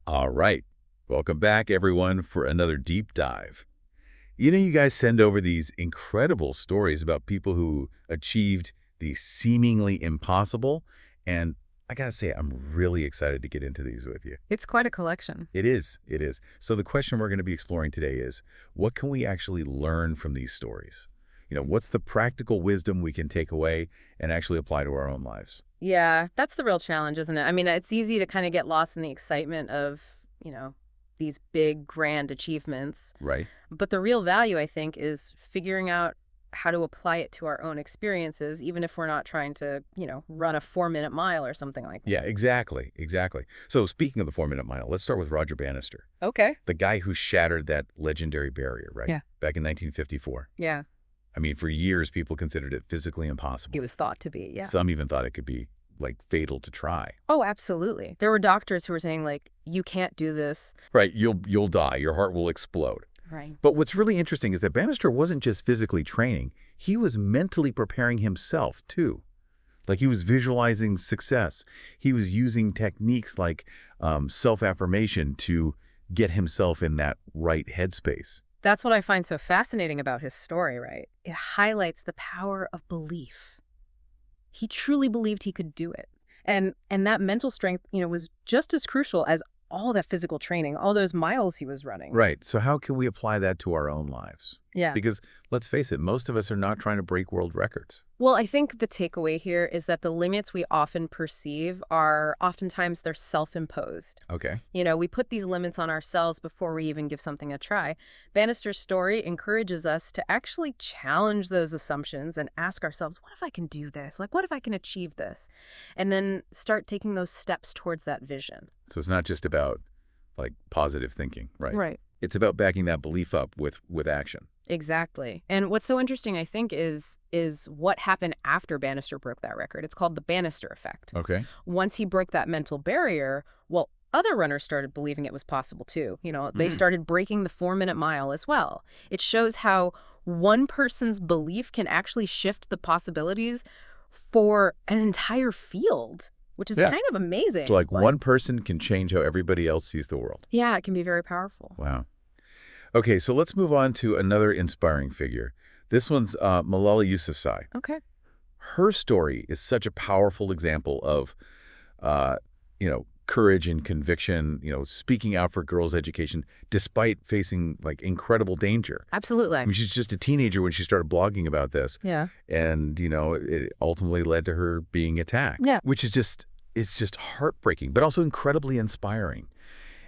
All right. Welcome back, everyone, for another deep dive. You guys send over these incredible stories about people who achieved the seemingly impossible, and I gotta say, I'm really excited to get into these with you. It's quite a collection. It is, it is. So the question we're going to be exploring today is, what can we actually learn from these stories? What's the practical wisdom we can take away and actually apply to our own lives? Yeah, that's the real challenge, isn't it? I mean, it's easy to kind of get lost in the excitement of, you know, these big, grand achievements. Right? But the real value, I think, is figuring out how to apply it to our own experiences, even if we're not trying to, run a 4-minute mile or something like that. Yeah, exactly, exactly. So speaking of the 4-minute mile, let's start with Roger Bannister, Okay. the guy who shattered that legendary barrier, right? Yeah. Back in 1954. Yeah, I mean, for years, people considered it physically he impossible. was thought to be, yeah. Some even thought it could be, like, fatal to try. Oh, absolutely. There were doctors who were saying, like, you can't do this. Right, you'll die. Your heart will explode. Right. But what's really interesting is that Bannister wasn't just physically training. He was mentally preparing himself, too. Like, he was visualizing success. He was using techniques like self-affirmation to get himself in that right headspace. That's what I find so fascinating about his story, right? It highlights the power of belief. He truly believed he could do it. And that mental strength, was just as crucial as all that physical training, all those miles he was running. Right. So how can we apply that to our own lives? Yeah. Because let's face it, most of us are not trying to break world records. Well, I think the takeaway here is that the limits we often perceive are oftentimes they're self-imposed. Okay. We put these limits on ourselves before we even give something a try. Bannister's story encourages us to actually challenge those assumptions and ask ourselves, what if I can do this? Like, what if I can achieve this? And then start taking those steps towards that vision. So it's not just about, like, positive thinking, right? Right. It's about backing that belief up with action. Exactly. And what's so interesting, I think, is what happened after Bannister broke that record. It's called the Bannister effect. Okay. Once he broke that mental barrier, well, other runners started believing it was possible too. They started breaking the 4-minute mile as well. It shows how one person's belief can actually shift the possibilities for an entire field, which is Yeah. kind of amazing. So, like, one person can change how everybody else sees the world. Yeah, it can be very powerful. Wow. Okay, so let's move on to another inspiring figure. This one's Malala Yousafzai. Okay. Her story is such a powerful example of, courage and conviction, speaking out for girls' education despite facing, like, incredible danger. Absolutely. I mean, she's just a teenager when she started blogging about this. Yeah. And, it ultimately led to her being attacked. Yeah. Which is it's just heartbreaking, but also incredibly inspiring.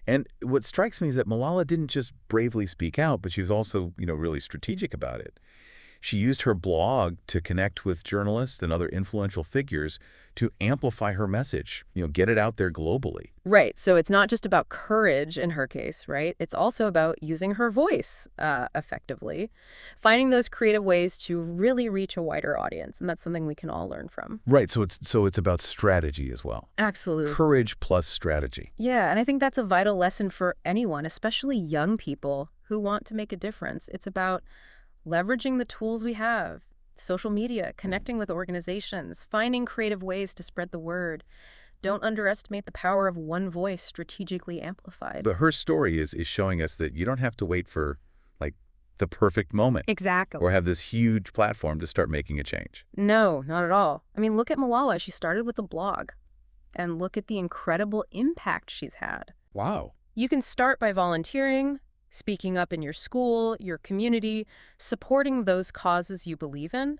And what strikes me is that Malala didn't just bravely speak out, but she was also, really strategic about it. She used her blog to connect with journalists and other influential figures to amplify her message, get it out there globally. Right. So it's not just about courage in her case, right? It's also about using her voice effectively, finding those creative ways to really reach a wider audience. And that's something we can all learn from. Right. So it's about strategy as well. Absolutely. Courage plus strategy. Yeah. And I think that's a vital lesson for anyone, especially young people who want to make a difference. It's about leveraging the tools we have, social media, connecting with organizations, finding creative ways to spread the word. Don't underestimate the power of one voice strategically amplified. But her story is showing us that you don't have to wait for, like, the perfect moment. Exactly. Or have this huge platform to start making a change. No, not at all. I mean, look at Malala. She started with a blog. And look at the incredible impact she's had. Wow. You can start by volunteering, speaking up in your school, your community, supporting those causes you believe in.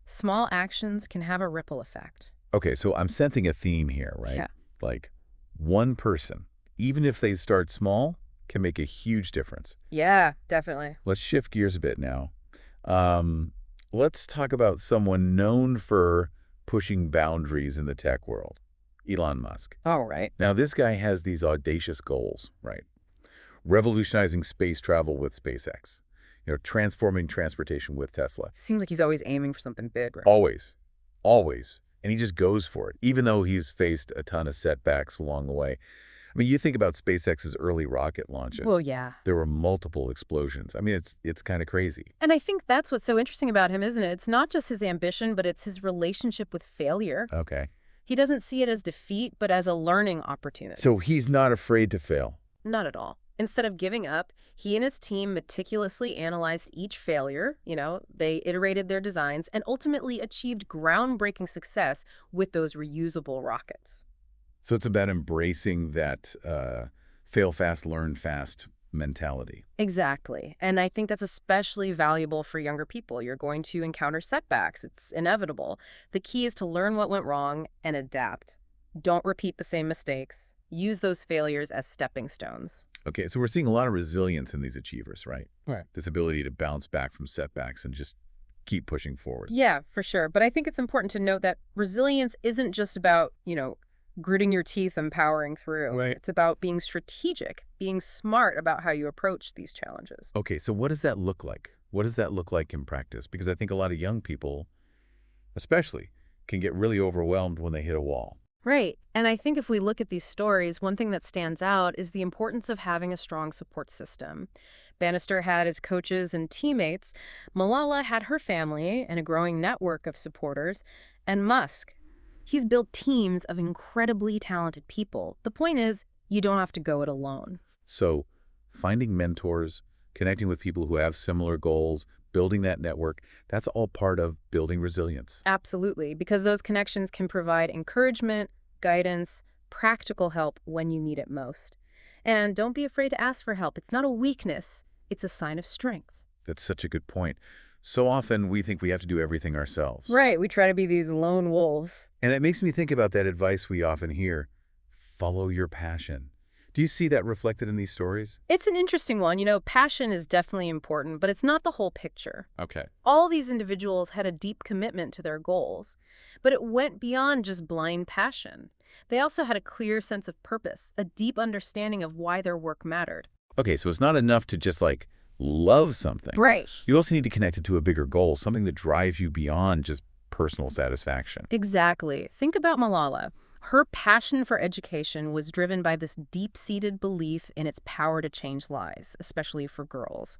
Small actions can have a ripple effect. Okay, so I'm sensing a theme here, right? Yeah. Like, one person, even if they start small, can make a huge difference. Yeah, definitely. Let's shift gears a bit now. Let's talk about someone known for pushing boundaries in the tech world, Elon Musk. All right. Now, this guy has these audacious goals, right? Revolutionizing space travel with SpaceX, transforming transportation with Tesla. Seems like he's always aiming for something big, right? Always, always. And he just goes for it, even though he's faced a ton of setbacks along the way. I mean, you think about SpaceX's early rocket launches. Well, yeah. There were multiple explosions. I mean, it's kind of crazy. And I think that's what's so interesting about him, isn't it? It's not just his ambition, but it's his relationship with failure. Okay. He doesn't see it as defeat, but as a learning opportunity. So he's not afraid to fail. Not at all. Instead of giving up, he and his team meticulously analyzed each failure. They iterated their designs and ultimately achieved groundbreaking success with those reusable rockets. So it's about embracing that fail fast, learn fast mentality. Exactly. And I think that's especially valuable for younger people. You're going to encounter setbacks. It's inevitable. The key is to learn what went wrong and adapt. Don't repeat the same mistakes. Use those failures as stepping stones. Okay, so we're seeing a lot of resilience in these achievers, right? Right. This ability to bounce back from setbacks and just keep pushing forward. Yeah, for sure. But I think it's important to note that resilience isn't just about, gritting your teeth and powering through. Right. It's about being strategic, being smart about how you approach these challenges. Okay, so what does that look like? What does that look like in practice? Because I think a lot of young people, especially, can get really overwhelmed when they hit a wall. Right. And I think if we look at these stories, one thing that stands out is the importance of having a strong support system. Bannister had his coaches and teammates. Malala had her family and a growing network of supporters. And Musk, he's built teams of incredibly talented people. The point is, you don't have to go it alone. So finding mentors, connecting with people who have similar goals, building that network, that's all part of building resilience. Absolutely, because those connections can provide encouragement, guidance, practical help when you need it most. And don't be afraid to ask for help. It's not a weakness. It's a sign of strength. That's such a good point. So often we think we have to do everything ourselves. Right. We try to be these lone wolves. And it makes me think about that advice we often hear, follow your passion. Do you see that reflected in these stories? It's an interesting one. Passion is definitely important, but it's not the whole picture. Okay. All these individuals had a deep commitment to their goals, but it went beyond just blind passion. They also had a clear sense of purpose, a deep understanding of why their work mattered. Okay, so it's not enough to just love something. Right. You also need to connect it to a bigger goal, something that drives you beyond just personal satisfaction. Exactly. Think about Malala. Her passion for education was driven by this deep-seated belief in its power to change lives, especially for girls.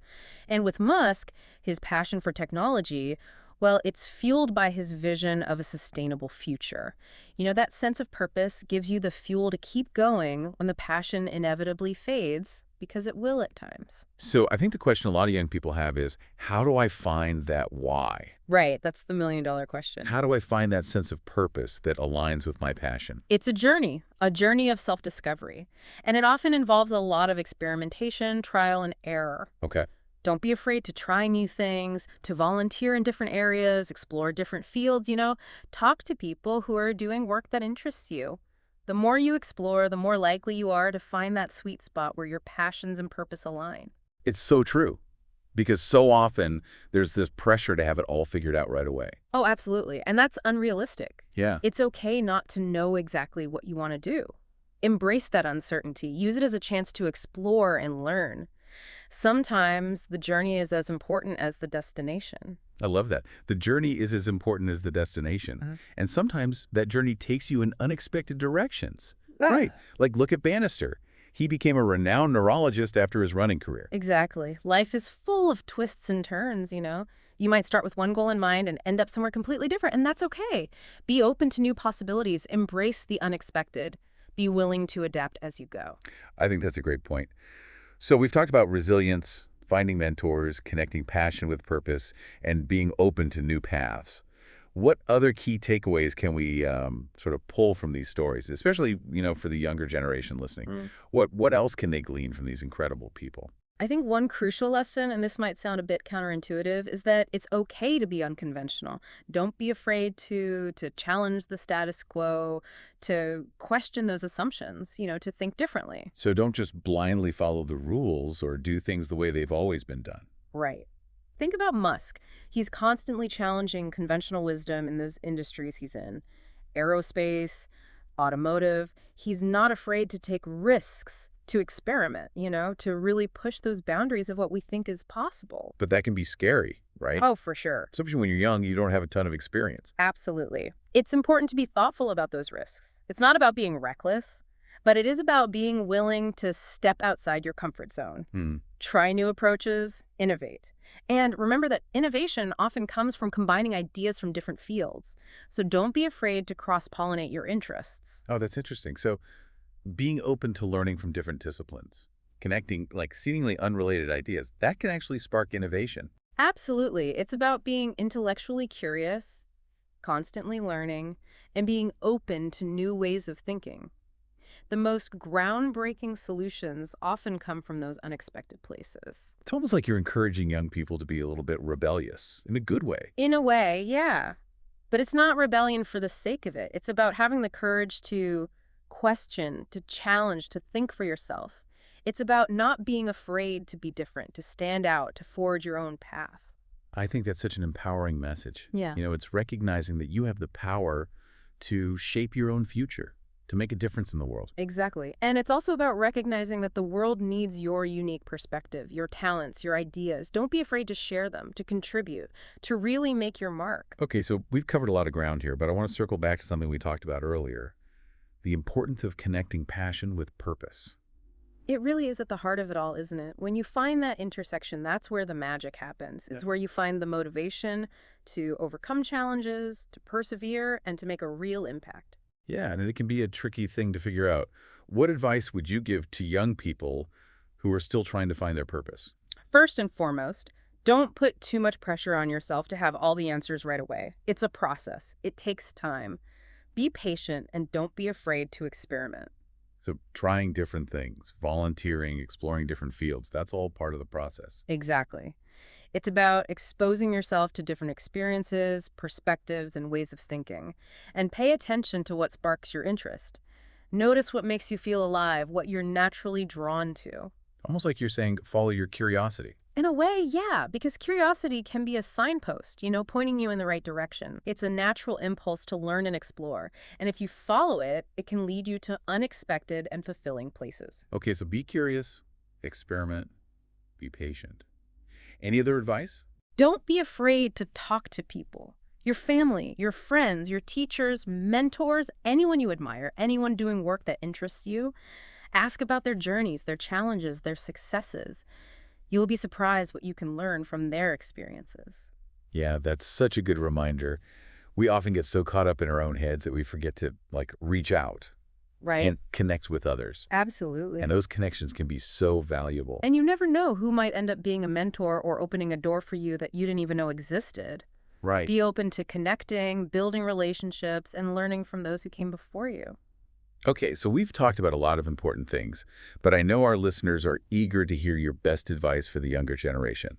And with Musk, his passion for technology, well, it's fueled by his vision of a sustainable future. That sense of purpose gives you the fuel to keep going when the passion inevitably fades, because it will at times. So I think the question a lot of young people have is, how do I find that why? Right, that's the million-dollar question. How do I find that sense of purpose that aligns with my passion? It's a journey of self-discovery. And it often involves a lot of experimentation, trial, and error. Okay. Don't be afraid to try new things, to volunteer in different areas, explore different fields, Talk to people who are doing work that interests you. The more you explore, the more likely you are to find that sweet spot where your passions and purpose align. It's so true, because so often there's this pressure to have it all figured out right away. Oh, absolutely. And that's unrealistic. Yeah. It's okay not to know exactly what you want to do. Embrace that uncertainty. Use it as a chance to explore and learn. Sometimes the journey is as important as the destination. I love that. The journey is as important as the destination. And sometimes that journey takes you in unexpected directions. Right. Like look at Bannister. He became a renowned neurologist after his running career. Exactly. Life is full of twists and turns, You might start with one goal in mind and end up somewhere completely different, and that's okay. Be open to new possibilities. Embrace the unexpected. Be willing to adapt as you go. I think that's a great point. So we've talked about resilience, finding mentors, connecting passion with purpose, and being open to new paths. What other key takeaways can we sort of pull from these stories, especially, for the younger generation listening? What else can they glean from these incredible people? I think one crucial lesson, and this might sound a bit counterintuitive, is that it's okay to be unconventional. Don't be afraid to challenge the status quo, to question those assumptions, to think differently. So don't just blindly follow the rules or do things the way they've always been done. Right. Think about Musk. He's constantly challenging conventional wisdom in those industries he's in. Aerospace, automotive. He's not afraid to take risks, to experiment, to really push those boundaries of what we think is possible. But that can be scary, right? Oh, for sure. Especially when you're young, you don't have a ton of experience. Absolutely. It's important to be thoughtful about those risks. It's not about being reckless, but it is about being willing to step outside your comfort zone. Try new approaches, innovate. And remember that innovation often comes from combining ideas from different fields. So don't be afraid to cross-pollinate your interests. Oh, that's interesting. So being open to learning from different disciplines, connecting like seemingly unrelated ideas, that can actually spark innovation. Absolutely. It's about being intellectually curious, constantly learning, and being open to new ways of thinking. The most groundbreaking solutions often come from those unexpected places. It's almost like you're encouraging young people to be a little bit rebellious in a good way. In a way, yeah. But it's not rebellion for the sake of it. It's about having the courage to question, to challenge, to think for yourself. It's about not being afraid to be different, to stand out, to forge your own path. I think that's such an empowering message. Yeah. It's recognizing that you have the power to shape your own future, to make a difference in the world. Exactly. And it's also about recognizing that the world needs your unique perspective, your talents, your ideas. Don't be afraid to share them, to contribute, to really make your mark. Okay, so we've covered a lot of ground here, but I want to circle back to something we talked about earlier, the importance of connecting passion with purpose. It really is at the heart of it all, isn't it? When you find that intersection, that's where the magic happens. It's where you find the motivation to overcome challenges, to persevere, and to make a real impact. Yeah, and it can be a tricky thing to figure out. What advice would you give to young people who are still trying to find their purpose? First and foremost, don't put too much pressure on yourself to have all the answers right away. It's a process. It takes time. Be patient and don't be afraid to experiment. So trying different things, volunteering, exploring different fields, that's all part of the process. Exactly. It's about exposing yourself to different experiences, perspectives, and ways of thinking. And pay attention to what sparks your interest. Notice what makes you feel alive, what you're naturally drawn to. Almost like you're saying, follow your curiosity. In a way, yeah, because curiosity can be a signpost, pointing you in the right direction. It's a natural impulse to learn and explore. And if you follow it, it can lead you to unexpected and fulfilling places. Okay, so be curious, experiment, be patient. Any other advice? Don't be afraid to talk to people. Your family, your friends, your teachers, mentors, anyone you admire, anyone doing work that interests you. Ask about their journeys, their challenges, their successes. You'll be surprised what you can learn from their experiences. Yeah, that's such a good reminder. We often get so caught up in our own heads that we forget to, reach out Right? and connect with others. Absolutely. And those connections can be so valuable. And you never know who might end up being a mentor or opening a door for you that you didn't even know existed. Right. Be open to connecting, building relationships, and learning from those who came before you. Okay, so we've talked about a lot of important things, but I know our listeners are eager to hear your best advice for the younger generation.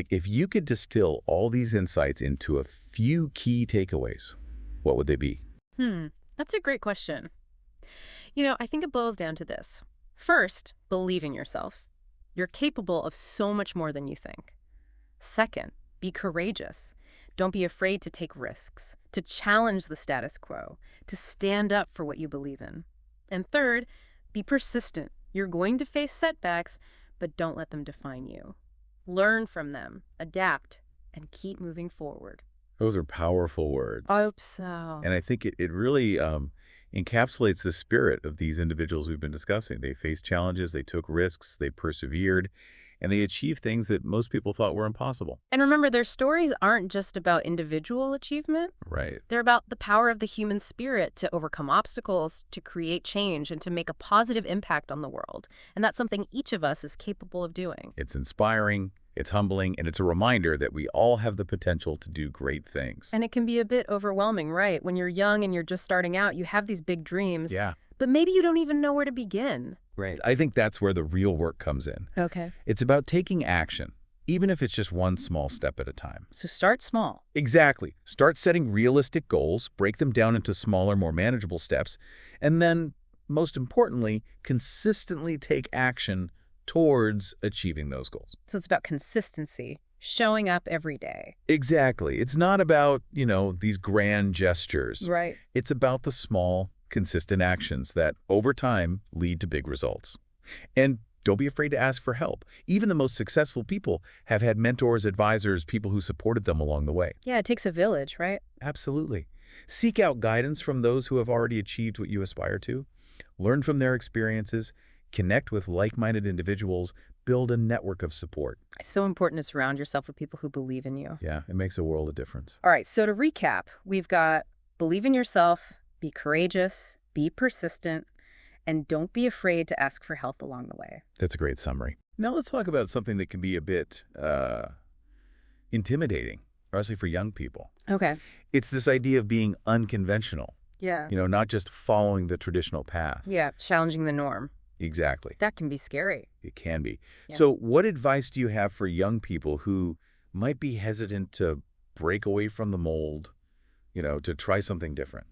If you could distill all these insights into a few key takeaways, what would they be? That's a great question. I think it boils down to this. First, believe in yourself. You're capable of so much more than you think. Second, be courageous. Don't be afraid to take risks, to challenge the status quo, to stand up for what you believe in. And third, be persistent. You're going to face setbacks, but don't let them define you. Learn from them, adapt, and keep moving forward. Those are powerful words. I hope so. And I think it really encapsulates the spirit of these individuals we've been discussing. They faced challenges, they took risks, they persevered, and they achieved things that most people thought were impossible. And remember, their stories aren't just about individual achievement. Right. They're about the power of the human spirit to overcome obstacles, to create change, and to make a positive impact on the world. And that's something each of us is capable of doing. It's inspiring, it's humbling, and it's a reminder that we all have the potential to do great things. And it can be a bit overwhelming, right? When you're young and you're just starting out, you have these big dreams. Yeah. But maybe you don't even know where to begin. Right. I think that's where the real work comes in. Okay. It's about taking action, even if it's just one small step at a time. So start small. Exactly. Start setting realistic goals, break them down into smaller, more manageable steps, and then, most importantly, consistently take action towards achieving those goals. So it's about consistency, showing up every day. Exactly. It's not about, these grand gestures. Right. It's about the small, consistent actions that, over time, lead to big results. And don't be afraid to ask for help. Even the most successful people have had mentors, advisors, people who supported them along the way. Yeah, it takes a village, right? Absolutely. Seek out guidance from those who have already achieved what you aspire to. Learn from their experiences. connect with like-minded individuals, build a network of support. It's so important to surround yourself with people who believe in you. Yeah, it makes a world of difference. All right, so to recap, we've got believe in yourself, be courageous, be persistent, and don't be afraid to ask for help along the way. That's a great summary. Now let's talk about something that can be a bit intimidating, especially for young people. Okay. It's this idea of being unconventional, Yeah. not just following the traditional path. Yeah, challenging the norm. Exactly. That can be scary. It can be. Yeah. So what advice do you have for young people who might be hesitant to break away from the mold, to try something different?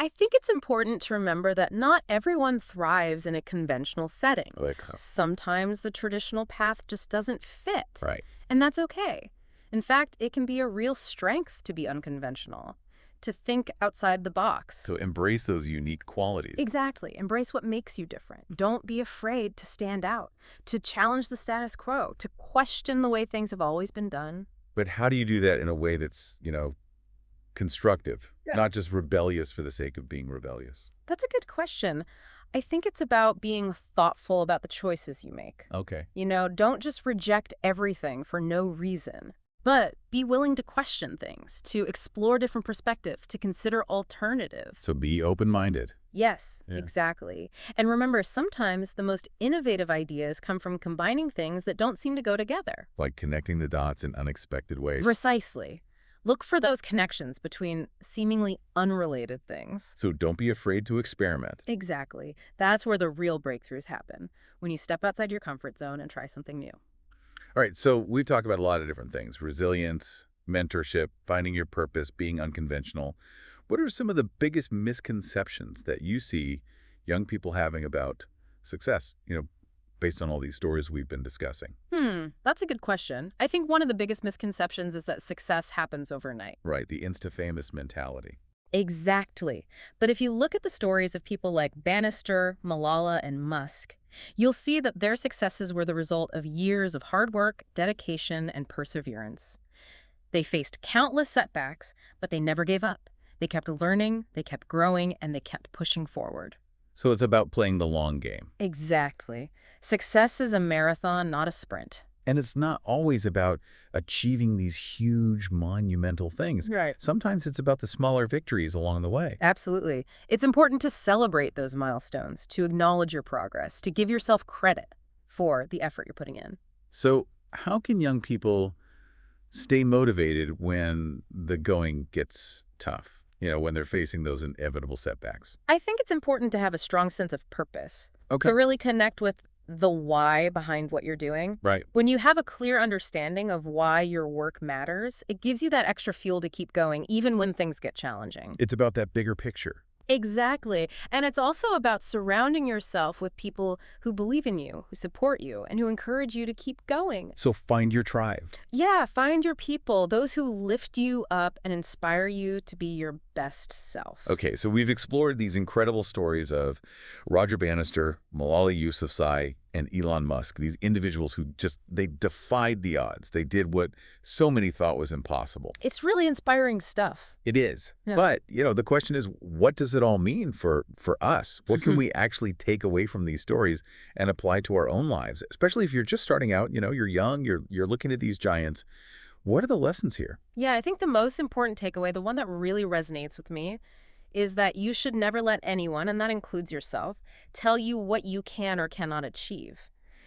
I think it's important to remember that not everyone thrives in a conventional setting. Like, Sometimes the traditional path just doesn't fit. right. And that's okay. In fact, it can be a real strength to be unconventional, to think outside the box. So embrace those unique qualities. Exactly. Embrace what makes you different. Don't be afraid to stand out, to challenge the status quo, to question the way things have always been done. But how do you do that in a way that's, constructive, Yeah. not just rebellious for the sake of being rebellious? That's a good question. I think it's about being thoughtful about the choices you make. Okay. Don't just reject everything for no reason, but be willing to question things, to explore different perspectives, to consider alternatives. So be open-minded. Yes, Yeah. exactly. And remember, sometimes the most innovative ideas come from combining things that don't seem to go together. Like connecting the dots in unexpected ways. Precisely. Look for those connections between seemingly unrelated things. So don't be afraid to experiment. Exactly. That's where the real breakthroughs happen, when you step outside your comfort zone and try something new. All right, so we've talked about a lot of different things: resilience, mentorship, finding your purpose, being unconventional. What are some of the biggest misconceptions that you see young people having about success, based on all these stories we've been discussing? That's a good question. I think one of the biggest misconceptions is that success happens overnight. Right, the insta-famous mentality. Exactly. But if you look at the stories of people like Bannister, Malala, and Musk, you'll see that their successes were the result of years of hard work, dedication, and perseverance. They faced countless setbacks, but they never gave up. They kept learning, they kept growing, and they kept pushing forward. So it's about playing the long game. Exactly. Success is a marathon, not a sprint. And it's not always about achieving these huge, monumental things. Right. Sometimes it's about the smaller victories along the way. Absolutely. It's important to celebrate those milestones, to acknowledge your progress, to give yourself credit for the effort you're putting in. So how can young people stay motivated when the going gets tough? When they're facing those inevitable setbacks. I think it's important to have a strong sense of purpose, Okay. to really connect with the why behind what you're doing. Right. When you have a clear understanding of why your work matters, it gives you that extra fuel to keep going, even when things get challenging. It's about that bigger picture. Exactly. And it's also about surrounding yourself with people who believe in you, who support you, and who encourage you to keep going. So find your tribe. Yeah, find your people, those who lift you up and inspire you to be your best self. Okay, so we've explored these incredible stories of Roger Bannister, Malala Yousafzai, and Elon Musk, these individuals who they defied the odds. They did what so many thought was impossible. It's really inspiring stuff. It is. Yeah. But, the question is, what does it all mean for us? What can we actually take away from these stories and apply to our own lives? Especially if you're just starting out, you're young, you're looking at these giants. What are the lessons here? Yeah, I think the most important takeaway, the one that really resonates with me, is that you should never let anyone, and that includes yourself, tell you what you can or cannot achieve.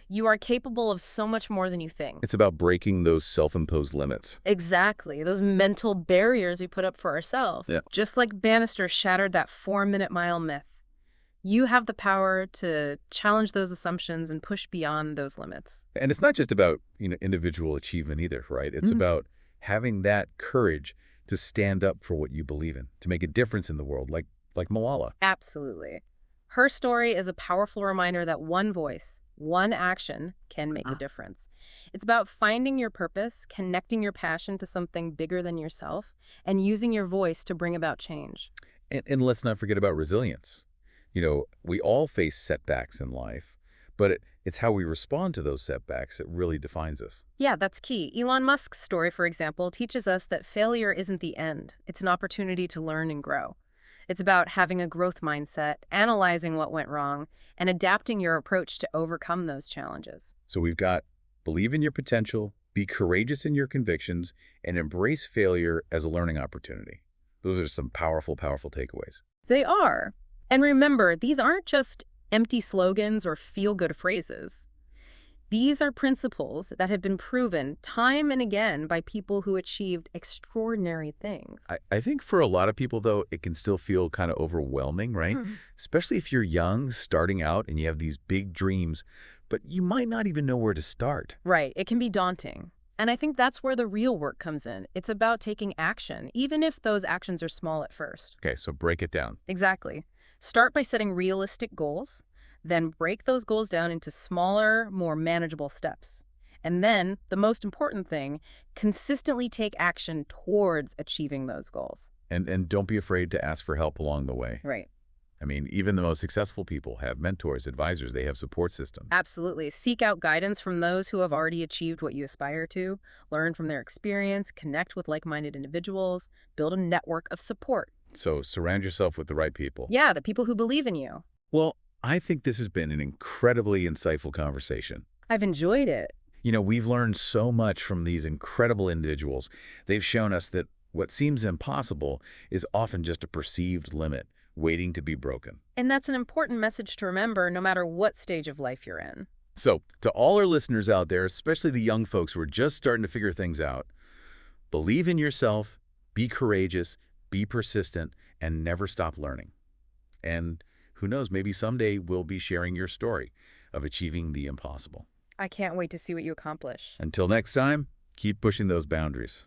You are capable of so much more than you think. It's about breaking those self-imposed limits. Exactly. Those mental barriers we put up for ourselves. Yeah. Just like Bannister shattered that 4-minute mile myth. You have the power to challenge those assumptions and push beyond those limits. And it's not just about, individual achievement either, right? It's about having that courage to stand up for what you believe in, to make a difference in the world, like Malala. Absolutely. Her story is a powerful reminder that one voice, one action can make a difference. It's about finding your purpose, connecting your passion to something bigger than yourself, and using your voice to bring about change. And let's not forget about resilience. We all face setbacks in life, but it's how we respond to those setbacks that really defines us. Yeah, that's key. Elon Musk's story, for example, teaches us that failure isn't the end. It's an opportunity to learn and grow. It's about having a growth mindset, analyzing what went wrong, and adapting your approach to overcome those challenges. So we've got believe in your potential, be courageous in your convictions, and embrace failure as a learning opportunity. Those are some powerful, powerful takeaways. They are. And remember, these aren't just empty slogans or feel-good phrases. These are principles that have been proven time and again by people who achieved extraordinary things. I think for a lot of people, though, it can still feel kind of overwhelming, right? Especially if you're young, starting out, and you have these big dreams, but you might not even know where to start. Right, it can be daunting. And I think that's where the real work comes in. It's about taking action, even if those actions are small at first. Okay, so break it down. Exactly. Start by setting realistic goals, then break those goals down into smaller, more manageable steps. And then, the most important thing, consistently take action towards achieving those goals. And don't be afraid to ask for help along the way. Right. I mean, even the most successful people have mentors, advisors, they have support systems. Absolutely. Seek out guidance from those who have already achieved what you aspire to, learn from their experience, connect with like-minded individuals, build a network of support. So surround yourself with the right people. Yeah, the people who believe in you. Well, I think this has been an incredibly insightful conversation. I've enjoyed it. You know, we've learned so much from these incredible individuals. They've shown us that what seems impossible is often just a perceived limit waiting to be broken. And that's an important message to remember no matter what stage of life you're in. So, to all our listeners out there, especially the young folks who are just starting to figure things out, believe in yourself, be courageous, be persistent, and never stop learning. And who knows, maybe someday we'll be sharing your story of achieving the impossible. I can't wait to see what you accomplish. Until next time, keep pushing those boundaries.